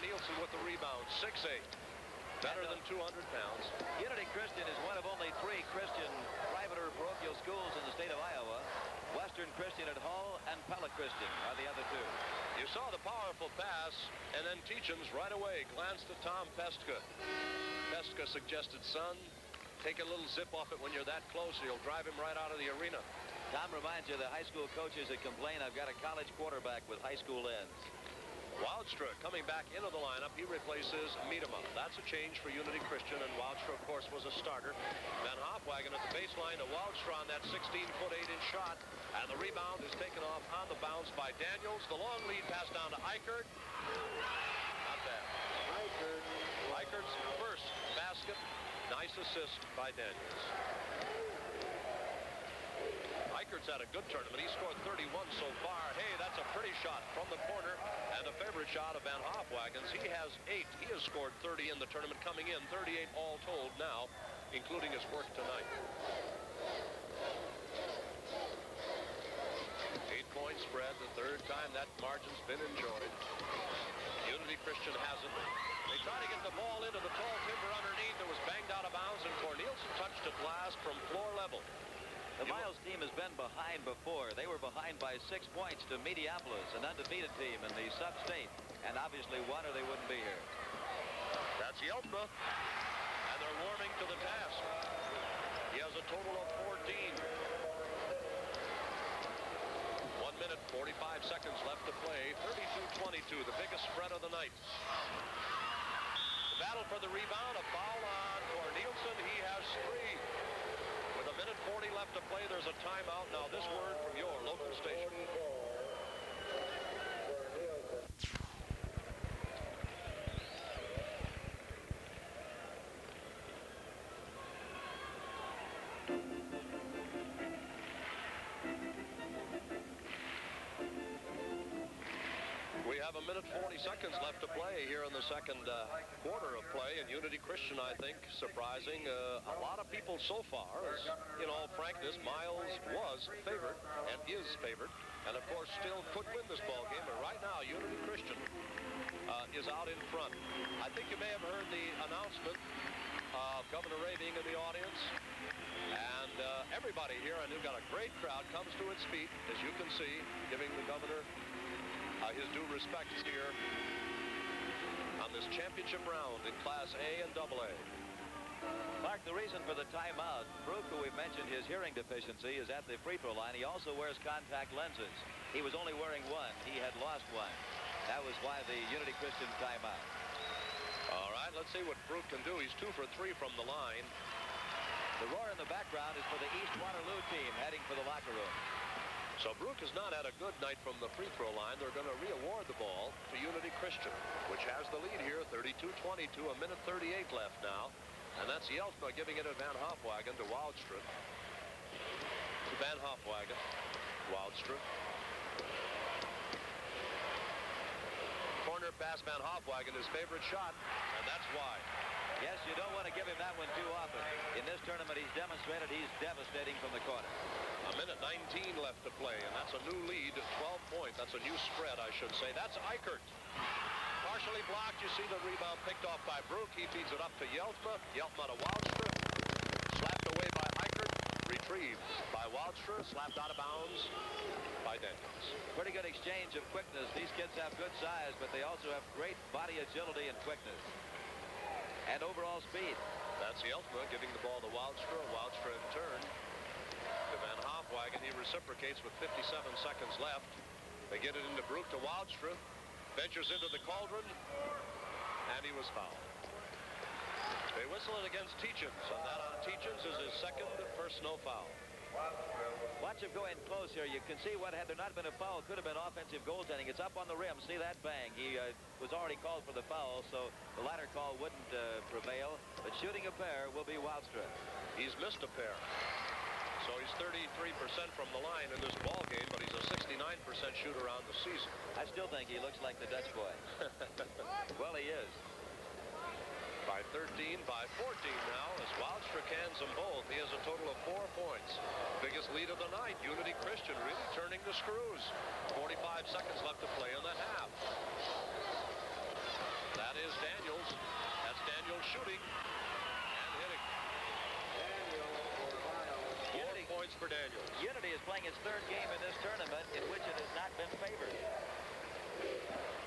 Cornilsen with the rebound. 6'8". Better than 200 pounds. Unity Christian is one of only 3 Christian private or parochial schools in the state of Iowa. Western Christian at Hull and Pella Christian are the other 2. You saw the powerful pass, and then Teachins right away glanced at Tom Pestka. Pestka suggested, son, take a little zip off it when you're that close, or you'll drive him right out of the arena. Tom reminds you of the high school coaches that complain, I've got a college quarterback with high school ends. Wildstra coming baback into the lineup. He replaces Miedema. That's a change for Unity Christian, and Wildstra, of course, was a starter. Van Hopwagen at the baseline to Wildstra on that 16-foot 8-inch shot, and the rebound is taken off on the bounce by Daniels. The long lead pass down to Eichert. Not bad. Eichert's first basket. Nice assist by Daniels. Eichert's had a good tournament. He scored 31 so far. Hey, that's a pretty shot from the corner, and a favorite shot of Van Hopwagen's. He has 8. He has scored 30 in the tournament, coming in 38 all told now, including his work tonight. 8-point spread, the third time that margin's been enjoyed. Unity Christian hasn't. They try to get the ball into the tall timber underneath. It was banged out of bounds, and Cornilsen touched it last from floor level. The Miles team has been behind before. They were behind by 6 points to Mediapolis, an undefeated team in the sub-state, and obviously won or they wouldn't be here. That's Yeltma, and they're warming to the task. He has a total of 14. 1 minute, 45 seconds left to play. 32-22, the biggest spread of the night. The battle for the rebound, a foul on Cornilsen. He has 3. With a minute 40 left to play, there's a timeout. Now this word from your local station. We have a minute 40 seconds left to play here in the second quarter of play, and Unity Christian, I think, surprising a lot of people so far. As, in all frankness, Miles was favored and is favored, and of course still could win this ball game. But right now, Unity Christian is out in front. I think you may have heard the announcement of Governor Ray being in the audience, and everybody here, and we've got a great crowd, comes to its feet, as you can see, giving the governor his due respects here on this championship round in Class A and AA. Mark, the reason for the timeout, Brook, who we've mentioned his hearing deficiency, is at the free throw line. He also wears contact lenses. He was only wearing 1. He had lost 1. That was why the Unity Christian timeout. All right, let's see what Brook can do. He's 2 for 3 from the line. The roar in the background is for the East Waterloo team heading for the locker room. So Brook has not had a good night from the free throw line. They're going to re-award the ball to Unity Christian, which has the lead here, 32-22, a minute 38 left now. And that's Yeltma giving it to Van Hopwagen to Wildstra. To Van Hopwagen, Wildstra. Corner pass, Van Hopwagen, his favorite shot, and that's why. Yes, you don't want to give him that one too often. In this tournament, he's demonstrated he's devastating from the corner. A minute 19 left to play, and that's a new lead, 12 points. That's a new spread, I should say. That's Eichert. Partially blocked. You see the rebound picked off by Brook. He feeds it up to Yeltma. Yeltma to Wildstra. Slapped away by Eichert. Retrieved by Wildstra. Slapped out of bounds by Daniels. Pretty good exchange of quickness. These kids have good size, but they also have great body agility and quickness. And overall speed. That's Yeltma giving the ball to Wildstra. Wildstra in turn to Van Hopwagen. He reciprocates with 57 seconds left. They get it into Brook to Wildstra. Ventures into the cauldron, and he was fouled. They whistle it against Teachins, and that on Teachins is his second personal foul. Watch him go in close here. You can see what, had there not been a foul, could have been offensive goaltending. It's up on the rim. See that bang? He was already called for the foul, so the latter call wouldn't prevail. But shooting a pair will be Wildstra. He's missed a pair. So he's 33% from the line in this ball game, but he's a 69% shooter on the season. I still think he looks like the Dutch boy. Well, he is. By 13, by 14 now, as Wildstra cans them both. He has a total of 4 points. Biggest lead of the night. Unity Christian really turning the screws. 45 seconds left to play in the half. That is Daniels. That's Daniels shooting and hitting. 4 points for Daniels. Unity is playing its third game in this tournament in which it has not been favored.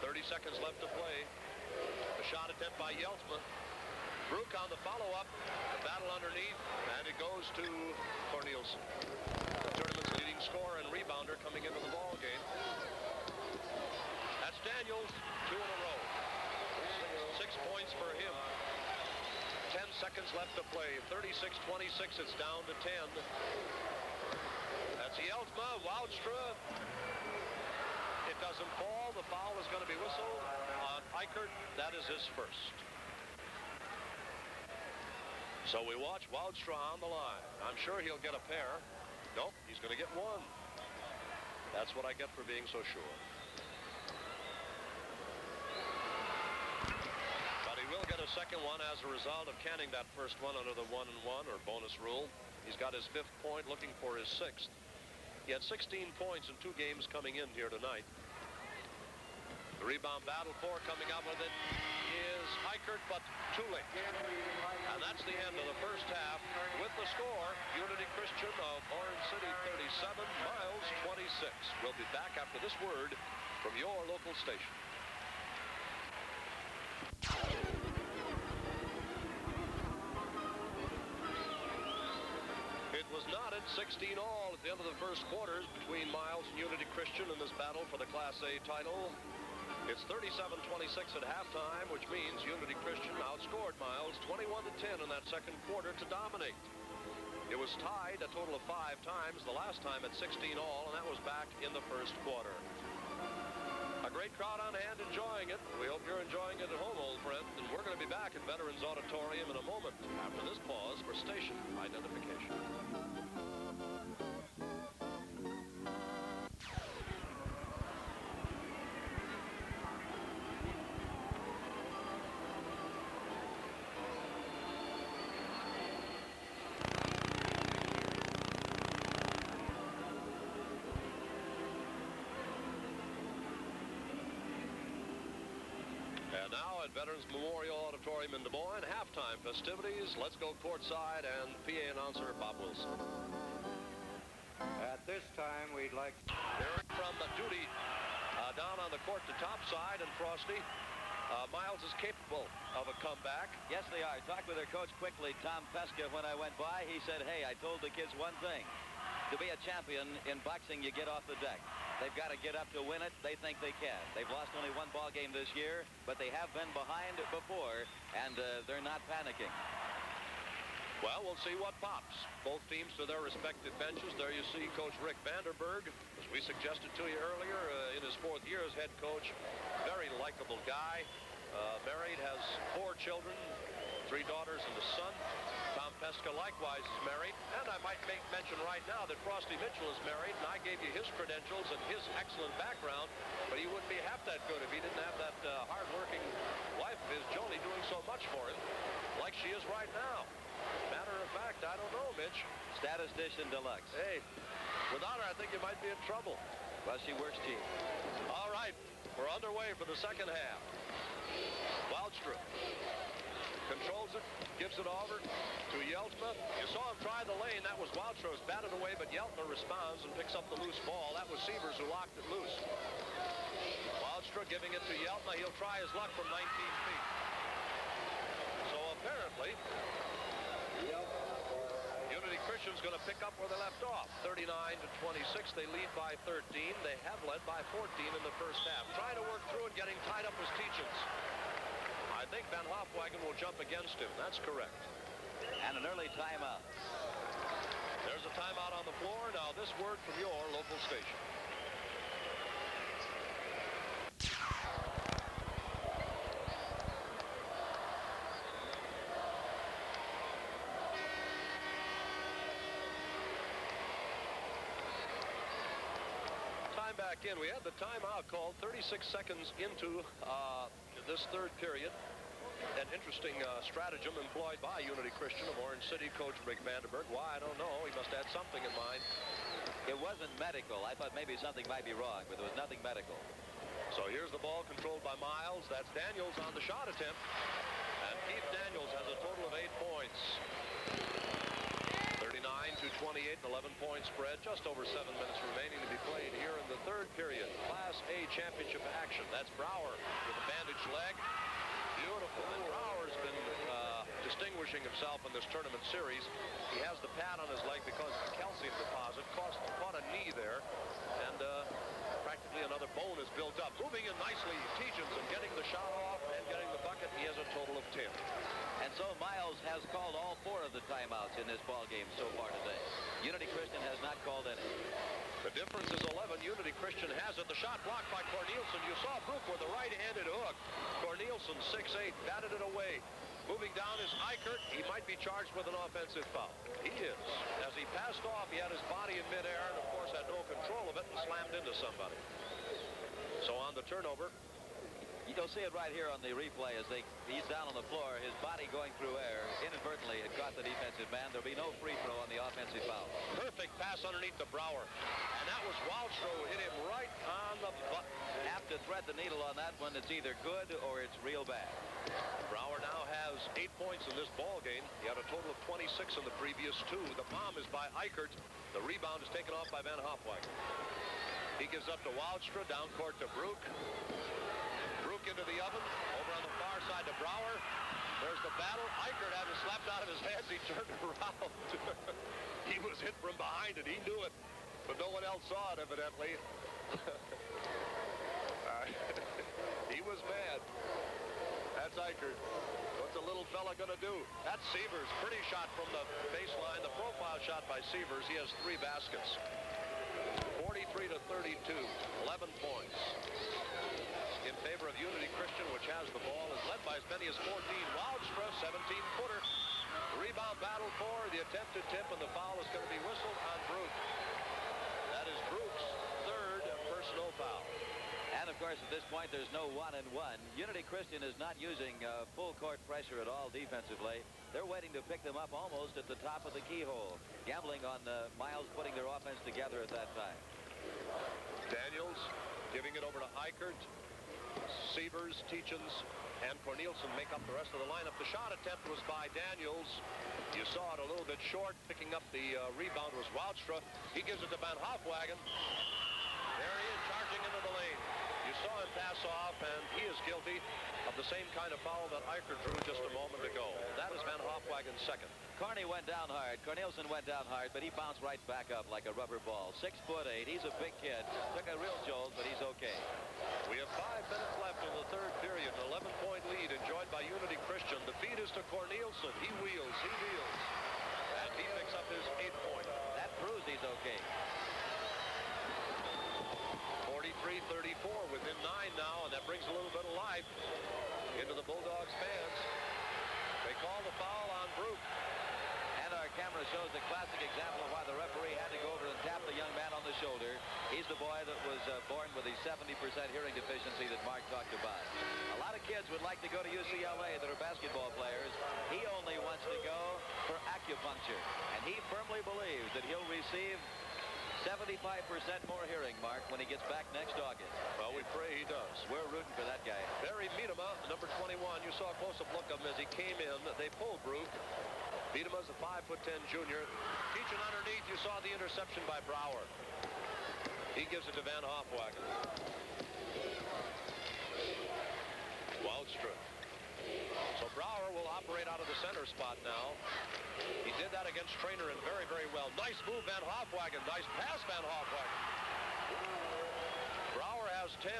30 seconds left to play. A shot attempt by Yeltsma. Brook on the follow-up. The battle underneath, and it goes to Cornilsen. The tournament's leading scorer and rebounder coming into the ball game. That's Daniels, 2 in a row. 6 points for him. 10 seconds left to play. 36-26, it's down to 10. That's Yeltsma. Woudstra. It doesn't fall. The foul is going to be whistled on Eichert. That is his first. So we watch Woudstra on the line. I'm sure he'll get a pair. Nope, he's going to get one. That's what I get for being so sure. But he will get a second one as a result of canning that first one under the 1-1 or bonus rule. He's got his 5th point, looking for his 6th. He had 16 points in 2 games coming in here tonight. The rebound battle for coming up with it is Eichert, but too late. And that's the end of the first half. With the score, Unity Christian of Orange City 37, Miles 26. We'll be back after this word from your local station. It was knotted 16 all at the end of the first quarters between Miles and Unity Christian in this battle for the Class A title. It's 37-26 at halftime, which means Unity Christian outscored Miles 21-10 in that second quarter to dominate. It was tied a total of 5 times, the last time at 16 all, and that was back in the first quarter. A great crowd on hand enjoying it. We hope you're enjoying it at home, old friend, and we're going to be back at Veterans Auditorium in a moment after this pause for station identification. And now at Veterans Memorial Auditorium in Des Moines, halftime festivities. Let's go courtside and PA announcer Bob Wilson. At this time, we'd like Hearing from the duty down on the court to topside, and Frosty, Miles is capable of a comeback. Yes, they are. Talked with their coach quickly, Tom Pesca, when I went by. He said, hey, I told the kids one thing. To be a champion in boxing, you get off the deck. They've got to get up to win it. They think they can. They've lost only 1 ball game this year, but they have been behind before, and they're not panicking. Well, we'll see what pops. Both teams to their respective benches. There you see Coach Rick Vanderberg, as we suggested to you earlier, in his 4th year as head coach. Very likable guy. Married, has 4 children, 3 daughters and a son. Tom Pesca likewise is married. And I might mention right now that Frosty Mitchell is married, and I gave you his credentials and his excellent background, but he wouldn't be half that good if he didn't have that hard-working wife of his, Joni, doing so much for him, like she is right now. Matter of fact, I don't know, Mitch. Statistician deluxe. Hey, without her, I think you might be in trouble. Well, she works cheap. All right, we're underway for the second half. Woudstra controls it, gives it over to Yeltsma. You saw him try the lane. That was Woudstra. It was batted away, but Yeltsma responds and picks up the loose ball. That was Sievers who locked it loose. Woudstra giving it to Yeltsma. He'll try his luck from 19 feet. So apparently, Unity Christian's going to pick up where they left off. 39-26. They lead by 13. They have led by 14 in the first half. Trying to work through and getting tied up with Teachins. I think Van Hofwagen will jump against him. That's correct. And an early timeout. There's a timeout on the floor. Now this word from your local station. Time back in. We had the timeout called 36 seconds into this third period. An interesting stratagem employed by Unity Christian of Orange City, Coach Rick Vanderberg. Why, I don't know. He must have had something in mind. It wasn't medical. I thought maybe something might be wrong, but there was nothing medical. So here's the ball controlled by Miles. That's Daniels on the shot attempt. And Keith Daniels has a total of 8 points. 39-28, 11-point spread. Just over 7 minutes remaining to be played here in the third period. Class A championship action. That's Brower with a bandaged leg. Beautiful. And Brower's been distinguishing himself in this tournament series. He has the pad on his leg because of the calcium deposit. Caught a knee there. And practically another bone is built up. Moving in nicely, Teachens, and getting the shot off and getting the bucket. He has a total of 10. And so Miles has called all 4 of the timeouts in this ball game so far today. Unity Christian has not called any. The difference is 11. Unity Christian has it. The shot blocked by Cornilsen. You saw Brook with a right-handed hook. Cornilsen, 6'8", batted it away. Moving down is Eichert. He might be charged with an offensive foul. He is. As he passed off, he had his body in midair and, of course, had no control of it and slammed into somebody. So on the turnover. You'll see it right here on the replay as he's down on the floor. His body going through air. Inadvertently, it caught the defensive man. There'll be no free throw on the offensive foul. Perfect pass underneath the Brower. And that was Waldstro. Hit him right on the button. Have to thread the needle on that one. It's either good or it's real bad. Brower now has 8 points in this ball game. He had a total of 26 in the previous 2. The bomb is by Eichert. The rebound is taken off by Van Hofwagen. He gives up to Waldstro. Down court to Brook. Brook into the oven. Over on the far side to Brower. There's the battle. Eichert had it slapped out of his hands. He turned around. He was hit from behind and he knew it. But no one else saw it, evidently. He was mad. That's Eichert. What's the little fella going to do? That's Severs. Pretty shot from the baseline. The profile shot by Severs. He has 3 baskets. 43-32. 11 points. In favor of Unity Christian, which has the ball, is led by as many as 14. Waldstro, 17-footer. Rebound battle for the attempted tip, and the foul is going to be whistled on Brook. That is Brook's 3rd personal foul. And, of course, at this point, there's no 1-and-1. Unity Christian is not using full court pressure at all defensively. They're waiting to pick them up almost at the top of the keyhole, gambling on Miles putting their offense together at that time. Daniels giving it over to Eichert. Severs, Teachens, and Cornilsen make up the rest of the lineup. The shot attempt was by Daniels. You saw it a little bit short. Picking up the rebound was Waldstro. He gives it to Van Hofwagen. There he is, charging into the lane. You saw him pass off, and he is guilty of the same kind of foul that Eichert drew just a moment ago. That is Van Hofwagen's 2nd. Corney went down hard. Cornilsen went down hard, but he bounced right back up like a rubber ball. 6'8". He's a big kid. Took a real jolt, but he's okay. We have 5 minutes left in the third period. An 11-point lead enjoyed by Unity Christian. The feed is to Cornilsen. He wheels. He deals. And he picks up his 8th point. That proves he's okay. 43-34 within 9 now, and that brings a little bit of life into the Bulldogs fans. They call the foul on Brook. And our camera shows a classic example of why the referee had to go over and tap the young man on the shoulder. He's the boy that was born with the 70% hearing deficiency that Mark talked about. A lot of kids would like to go to UCLA that are basketball players. He only wants to go for acupuncture. And he firmly believes that he'll receive 75% more hearing, Mark, when he gets back next August. Well, we pray he does. We're rooting for that guy. Barry Miedema, number 21. You saw a close-up look of him as he came in. They pulled Brook. Miedema's a 5'10" junior. Teaching underneath, you saw the interception by Brower. He gives it to Van Hofwagen. Waldstro. So Brower will operate out of the center spot now. He did that against Trainer and very, very well. Nice move, Van Hofwagen. Nice pass, Van Hofwagen. Brower has 10.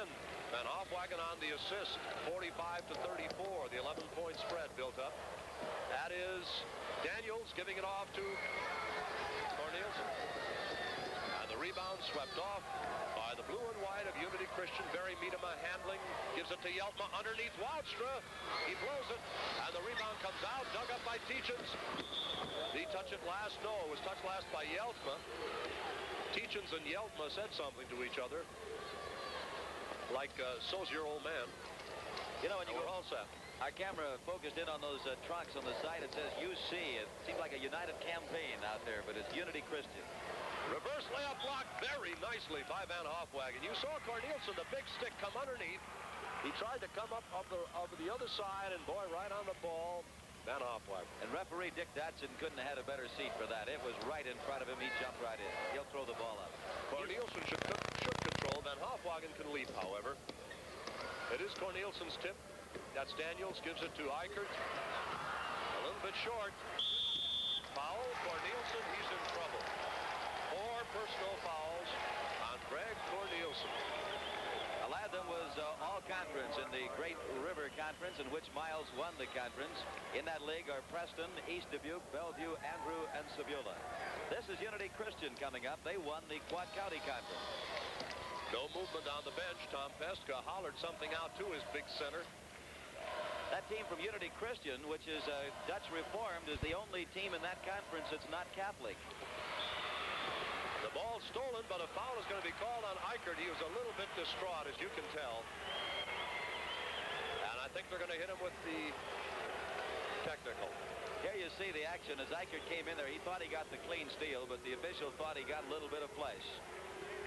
Van Hofwagen on the assist. 45-34. The 11-point spread built up. That is Daniels giving it off to Cornilsen. And the rebound swept off by the blue and white of Unity Christian. Barry Miedema handling. Gives it to Yeltma underneath Waldstro. He blows it. And the rebound comes out. Dug up by Teachens. Did he touch it last? No, it was touched last by Yeltma. Teachens and Yeltma said something to each other. Like, so's your old man. You know, when you we're go, all set. Our camera focused in on those trunks on the side. It says UC. It seems like a united campaign out there, but it's Unity Christian. Reverse layup blocked very nicely by Van Hofwagen. You saw Cornilsen, the big stick, come underneath. He tried to come up of the other side, and boy, right on the ball, Van Hofwagen. And referee Dick Dotson couldn't have had a better seat for that. It was right in front of him. He jumped right in. He'll throw the ball up. Cornilsen should control. Van Hofwagen can leap, however. It is Cornilsen's tip. That's Daniels. Gives it to Eichert. A little bit short. Foul. Cornilsen. He's in trouble. 4 personal fouls on Gregg Cornilsen. A lad that was all-conference in the Great River Conference, in which Miles won the conference. In that league are Preston, East Dubuque, Bellevue, Andrew, and Sebula. This is Unity Christian coming up. They won the Quad County Conference. No movement on the bench. Tom Pesca hollered something out to his big center. That team from Unity Christian, which is Dutch Reformed, is the only team in that conference that's not Catholic. The ball's stolen, but a foul is going to be called on Eichert. He was a little bit distraught, as you can tell. And I think they're going to hit him with the technical. Here you see the action as Eichert came in there. He thought he got the clean steal, but the official thought he got a little bit of flesh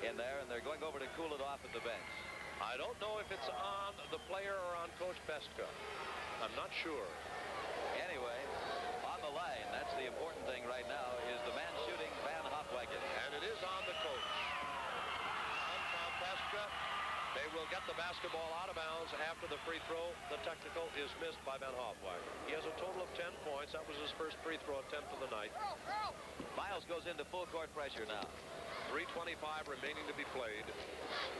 in there, and they're going over to cool it off at the bench. I don't know if it's on the player or on Coach Pesca. I'm not sure. Anyway, on the line, that's the important thing right now, is the man shooting Van Hofwagen. And it is on the coach. On Tom Pesca. They will get the basketball out of bounds after the free throw. The technical is missed by Van Hofwagen. He has a total of 10 points. That was his first free throw attempt of the night. Miles goes into full court pressure now. 3:25 remaining to be played.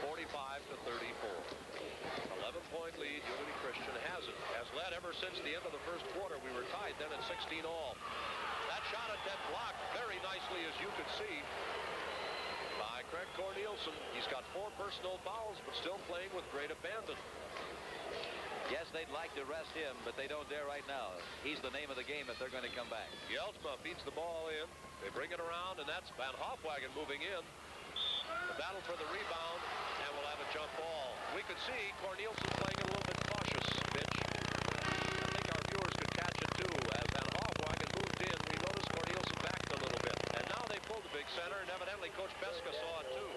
45-34. 11-point lead. Unity Christian has it. Has led ever since the end of the first quarter. We were tied then at 16 all. That shot attempt blocked very nicely, as you could see, by Gregg Cornilsen. He's got 4 personal fouls, but still playing with great abandon. Yes, they'd like to rest him, but they don't dare right now. He's the name of the game if they're going to come back. Yeltma beats the ball in. They bring it around, and that's Van Hofwagen moving in. The battle for the rebound, and we'll have a jump ball. We could see Cornilsen playing a little bit cautious, Mitch. I think our viewers could catch it, too. As Van Hofwagen moved in, we noticed Cornilsen backed a little bit. And now they pulled the big center, and evidently Coach Pesca saw it, too.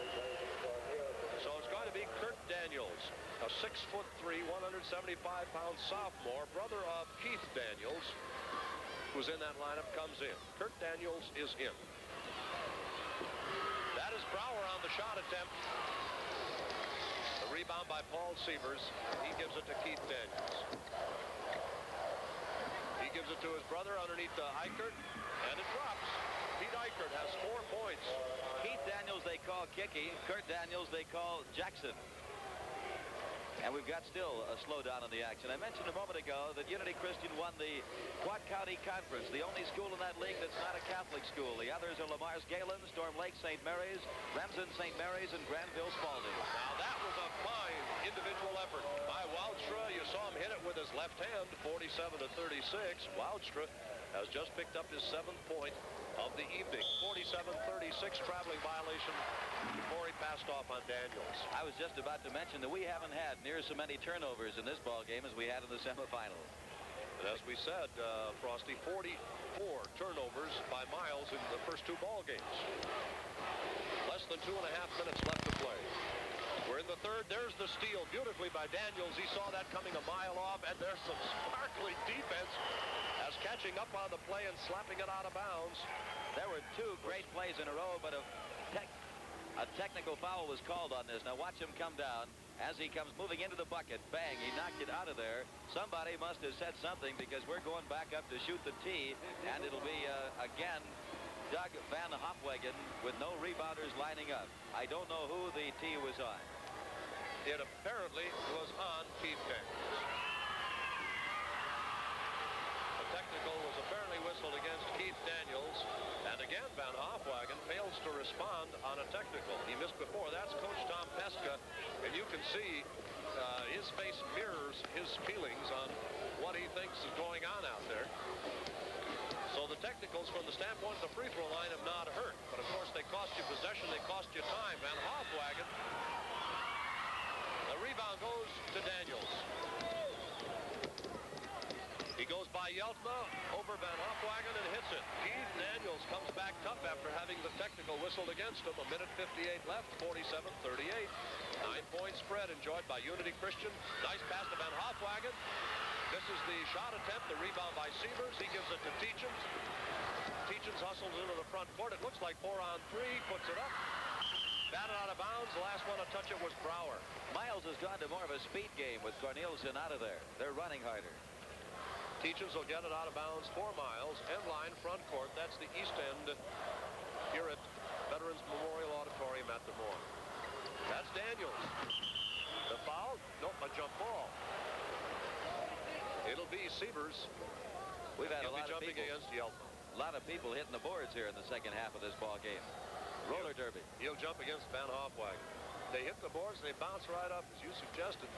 So it's going to be Kurt Daniels, a 6'3", 175-pound sophomore, brother of Keith Daniels, who's in that lineup, comes in. Kurt Daniels is in. That is Brower on the shot attempt. The rebound by Paul Sievers. He gives it to Keith Daniels. He gives it to his brother underneath Eichert, and it drops. Pete Eichert has 4 points. Keith Daniels they call Kicky. Kurt Daniels they call Jackson. And we've got still a slowdown in the action. I mentioned a moment ago that Unity Christian won the Quad County Conference, the only school in that league that's not a Catholic school. The others are Lamar's Galen, Storm Lake St. Mary's, Remsen St. Mary's, and Granville Spalding. Now that was a fine individual effort by Woudstra. You saw him hit it with his left hand, 47-36. Woudstra has just picked up his 7th point of the evening. 47-36 traveling violation before he passed off on Daniels. I was just about to mention that we haven't had near so many turnovers in this ball game as we had in the semifinal. And as we said, Frosty, 44 turnovers by Miles in the first 2 ball games. Less than 2.5 minutes left to play. We're in the third. There's the steal beautifully by Daniels. He saw that coming a mile off, and there's some sparkling defense as catching up on the play and slapping it out of bounds. There were 2 great plays in a row, but a technical foul was called on this. Now watch him come down as he comes moving into the bucket. Bang, he knocked it out of there. Somebody must have said something, because we're going back up to shoot the tee, and it'll be again Doug Van Hofwagen with no rebounders lining up. I don't know who the tee was on. It apparently was on Keith Daniels. The technical was apparently whistled against Keith Daniels, and again Van Hofwagen fails to respond on a technical. He missed before. That's Coach Tom Pesca, and you can see his face mirrors his feelings on what he thinks is going on out there. So the technicals from the standpoint of the free throw line have not hurt, but of course they cost you possession, they cost you time. Van Hofwagen, the rebound goes to Daniels. He goes by Yeltma, over Van Hofwagen, and hits it. Keith Daniels comes back tough after having the technical whistled against him. A minute 58 left, 47-38. 9-point spread enjoyed by Unity Christian. Nice pass to Van Hofwagen. This is the shot attempt, the rebound by Sievers. He gives it to Teachens. Teachens hustles into the front court. It looks like 4-on-3, puts it up. Batted out of bounds. The last one to touch it was Brower. Miles has gone to more of a speed game with Cornilsen out of there. They're running harder. Teachens will get it out of bounds. 4 Miles. End line, front court. That's the east end here at Veterans Memorial Auditorium at Des Moines. That's Daniels. The foul? Nope, a jump ball. It'll be Sievers. We've had He'll a lot be of jumping people. against Yeltma. A lot of people hitting the boards here in the second half of this ball game. Roller derby. He'll jump against Van Hofwagen. They hit the boards, they bounce right up, as you suggested.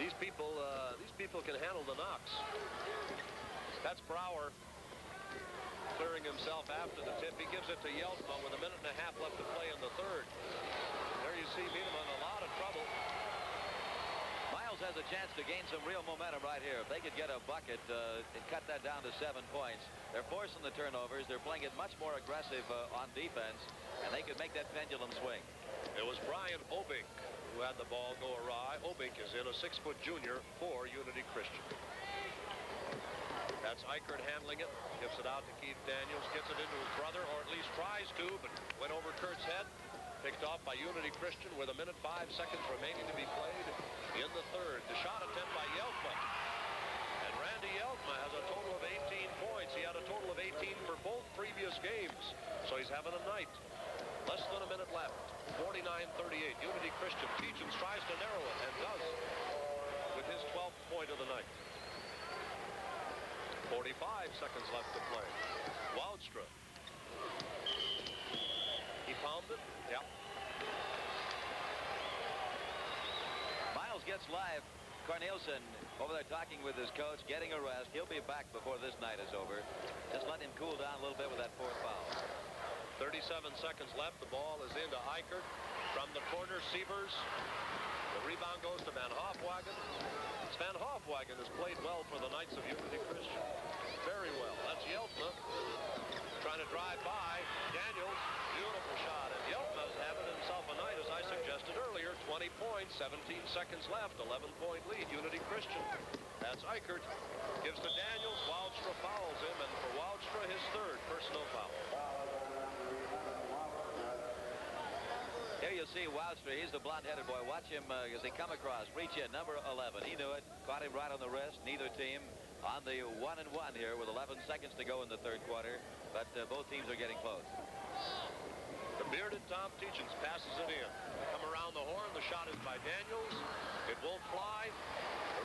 These people can handle the knocks. That's Brower clearing himself after the tip. He gives it to Yeltma with a minute and a half left to play in the third. There you see Wiedemann in a lot of trouble. Miles has a chance to gain some real momentum right here. If they could get a bucket and cut that down to 7 points. They're forcing the turnovers. They're playing it much more aggressive on defense, and they could make that pendulum swing. It was Brian Obink who had the ball go awry. Obink is in, a 6-foot junior for Unity Christian. That's Eichert handling it. Gives it out to Keith Daniels. Gets it into his brother, or at least tries to, but went over Kurt's head. Picked off by Unity Christian with a minute 5 seconds remaining to be played in the third. The shot attempt by Yeltma. And Randy Yeltma has a total of 18 points. He had a total of 18 for both previous games. So he's having a night. Less than a minute left. 49-38. Unity Christian. Teachens tries to narrow it and does with his 12th point of the night. 45 seconds left to play. Woudstra. He palmed it. Yeah. Miles gets live. Cornilsen over there talking with his coach, getting a rest. He'll be back before this night is over. Just let him cool down a little bit with that 4th foul. 37 seconds left. The ball is into Eichert. From the corner, Sievers. The rebound goes to Van Hofwagen. Van Hofwagen has played well for the Knights of Unity Christian. Very well. That's Yeltma trying to drive by. Daniels, beautiful shot. And Yeltma's having himself a night, as I suggested earlier. 20 points, 17 seconds left, 11-point lead, Unity Christian. That's Eichert. Gives to Daniels. Woudstra fouls him, and for Woudstra, his 3rd personal foul. Here you see Woudstra. He's the blonde-headed boy. Watch him as they come across. Reach in, number 11. He knew it. Caught him right on the wrist. Neither team on the 1-1 here with 11 seconds to go in the third quarter. But both teams are getting close. The bearded Tom Teachens passes it in. Come around the horn. The shot is by Daniels. It won't fly.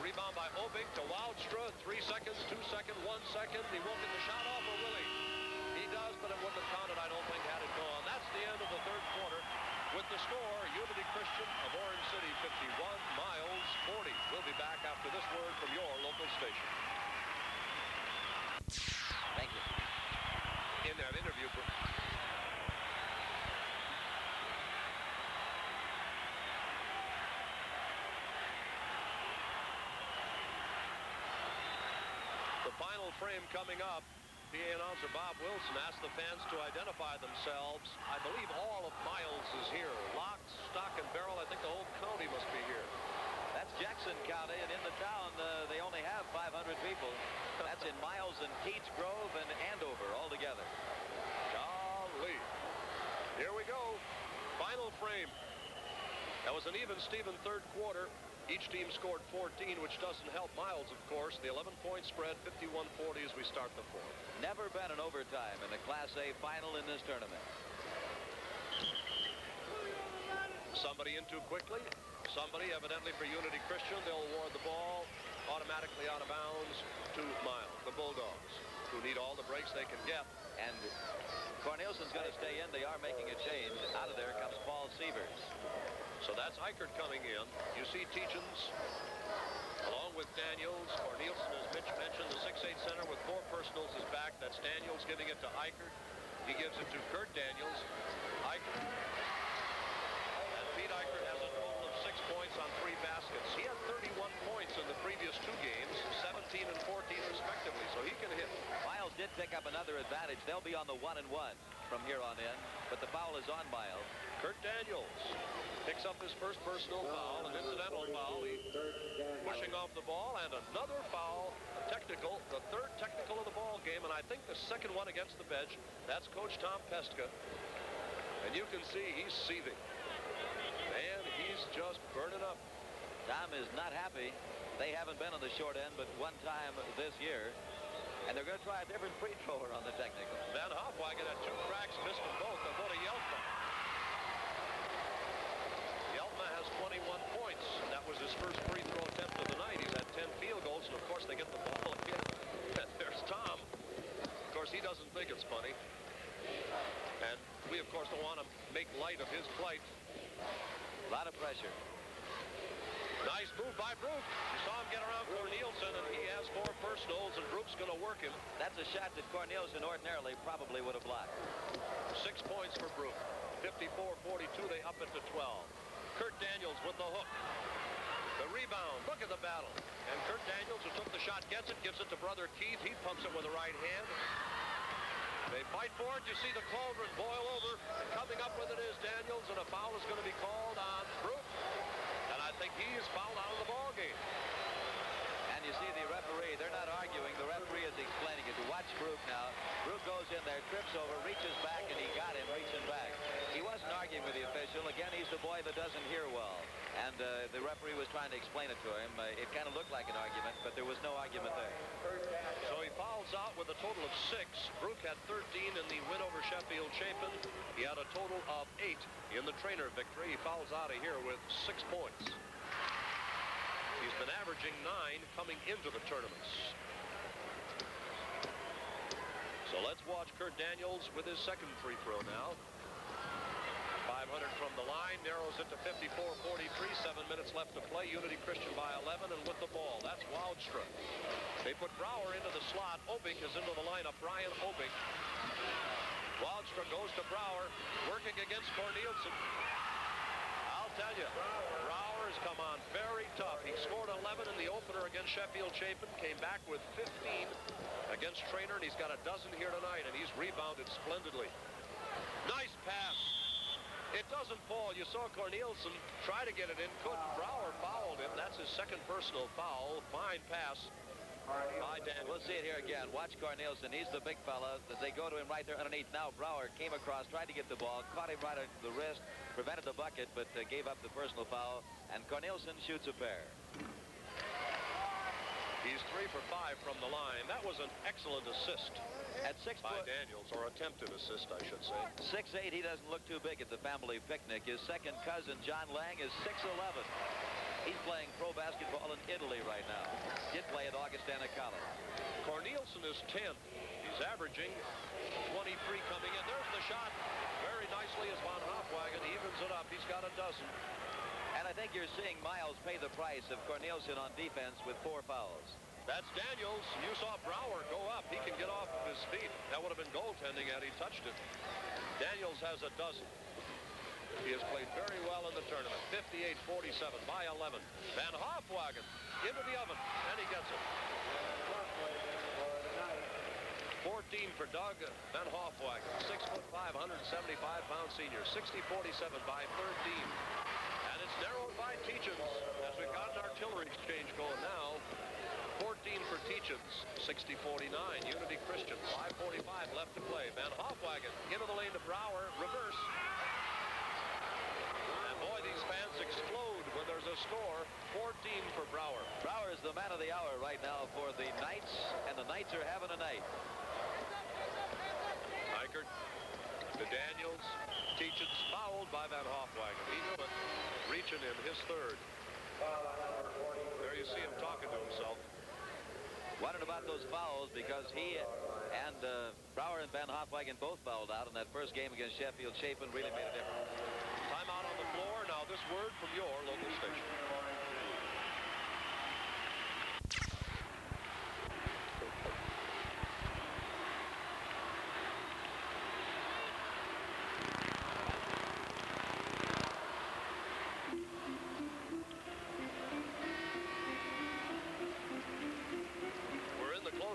The rebound by Obink to Woudstra. 3 seconds, 2 seconds, 1 second. He won't get the shot off, or will he? He does, but it wouldn't have counted, I don't think, had it gone. That's the end of the third quarter. With the score, Unity Christian of Orange City 51, Miles 40. We'll be back after this word from your local station. Thank you. In that interview, the final frame coming up. PA announcer Bob Wilson asked the fans to identify themselves. I believe all of Miles is here. Lock, stock, and barrel. I think the whole county must be here. That's Jackson County, and in the town, they only have 500 people. That's in Miles and Keats Grove and Andover all together. Golly. Here we go. Final frame. That was an even Steven third quarter. Each team scored 14, which doesn't help Miles, of course. The 11-point spread, 51-40 as we start the fourth. Never been an overtime in a Class A final in this tournament. Somebody in too quickly. Somebody, evidently for Unity Christian, they'll award the ball automatically out of bounds to Miles, the Bulldogs, who need all the breaks they can get. And Cornilsen's going to stay in. They are making a change. Out of there comes Paul Sievers. So that's Eichert coming in. You see Teachens along with Daniels. Cornilsen, as Mitch mentioned, the 6'8 center with 4 personals is back. That's Daniels giving it to Eichert. He gives it to Kurt Daniels. Eichert. And Pete Eichert has a total of 6 points on 3 baskets. He had 31 points in the previous 2 games, 17 and 14 respectively, so he can hit. Miles did pick up another advantage. They'll be on the 1-1 from here on in, but the foul is on Miles. Kurt Daniels picks up his first personal foul, an incidental foul. He pushing off the ball, and another foul, a technical, the 3rd technical of the ball game, and I think the 2nd one against the bench. That's Coach Tom Pestka, and you can see he's seething. Man, he's just burning up. Tom is not happy. They haven't been on the short end but one time this year, and they're going to try a different free thrower on the technical. Van Hofwagen had 2 cracks, missed them both. They'll go to Yeltma. Yeltma has 21 points, and that was his first free throw attempt of the night. He's had 10 field goals, and of course they get the ball again. And there's Tom. Of course, he doesn't think it's funny. And we, of course, don't want to make light of his plight. A lot of pressure. Nice move by Brook. You saw him get around Cornilsen, and he has 4 personals, and Brook's going to work him. That's a shot that Cornilsen ordinarily probably would have blocked. 6 points for Brook. 54-42, they up it to 12. Kurt Daniels with the hook. The rebound. Look at the battle. And Kurt Daniels, who took the shot, gets it, gives it to brother Keith. He pumps it with the right hand. They fight for it. You see the cauldron boil over. And coming up with it is Daniels, and a foul is going to be called on Brook. And I think he is fouled out of the ball game. And you see the referee, they're not arguing. The referee is explaining it. Watch Brook now. Brook goes in there, trips over, reaches back, and he got him reaching back. He wasn't arguing with the official. Again, he's the boy that doesn't hear well. And the referee was trying to explain it to him. It kind of looked like an argument, but there was no argument there. So he fouls out with a total of 6. Brook had 13 in the win over Sheffield Chapin. He had a total of 8 in the Trainer victory. He fouls out of here with 6 points. He's been averaging 9 coming into the tournaments. So let's watch Kurt Daniels with his 2nd free throw now. 500 from the line, narrows it to 54-43. 7 minutes left to play. Unity Christian by 11, and with the ball, that's Woudstra. They put Brower into the slot. Obik is into the lineup. Brian Obik. Woudstra goes to Brower, working against Cornilsen. I'll tell you, Brower has come on very tough. He scored 11 in the opener against Sheffield Chapin, came back with 15 against Trainer, and he's got a dozen here tonight, and he's rebounded splendidly. Nice pass. It doesn't fall. You saw Cornilsen try to get it in, couldn't. Brower fouled him. That's his 2nd personal foul. Fine pass by Daniels. We'll see it here again. Watch Cornilsen. He's the big fella. As they go to him right there underneath. Now Brower came across, tried to get the ball, caught him right at the wrist, prevented the bucket, but gave up the personal foul. And Cornilsen shoots a pair. He's 3 for 5 from the line. That was an excellent assist. At 6 by Daniels, or attempted assist, I should say. 6'8", he doesn't look too big at the family picnic. His second cousin, John Lang, is 6'11". He's playing pro basketball in Italy right now. Did play at Augustana College. Cornilsen is 10th. He's averaging 23 coming in. There's the shot. Very nicely as Van Hofwagen evens it up. He's got a dozen. And I think you're seeing Miles pay the price of Cornilsen on defense with 4 fouls. That's Daniels. You saw Brower go up. He can get off of his feet. That would have been goaltending had he touched it. Daniels has a dozen. He has played very well in the tournament. 58-47 by 11. Van Hofwagen into the oven, and he gets it. 14 for Doug Van Hofwagen. 6'5", 175-pound senior. 60-47 by 13. And it's narrowed by Teachins as we've got an artillery exchange going now. 14 for Teachins, 60-49, Unity Christian, 5:45 left to play. Van Hofwagen into the lane to Brower, reverse. And boy, these fans explode when there's a score. 14 for Brower. Brower is the man of the hour right now for the Knights, and the Knights are having a night. Eichert to Daniels. Teachins fouled by Van Hofwagen. He knew it. Reaching him, his 3rd. There you see him talking to himself. Wondered about those fouls because he and Brower and Van Hofwagen both fouled out in that first game against Sheffield Chapin. Really made a difference. Timeout on the floor. Now this word from your local station.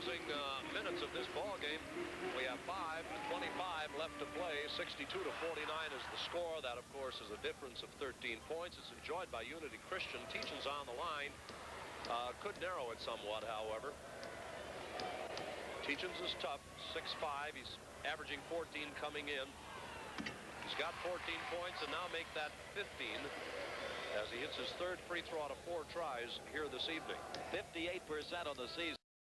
closing minutes of this ball game. We have 5:25 left to play. 62-49 is the score. That, of course, is a difference of 13 points. It's enjoyed by Unity Christian. Teachin's on the line. Could narrow it somewhat, however. Teachin's is tough. 6'5". He's averaging 14 coming in. He's got 14 points, and now make that 15 as he hits his third free throw out of 4 tries here this evening. 58% on the season.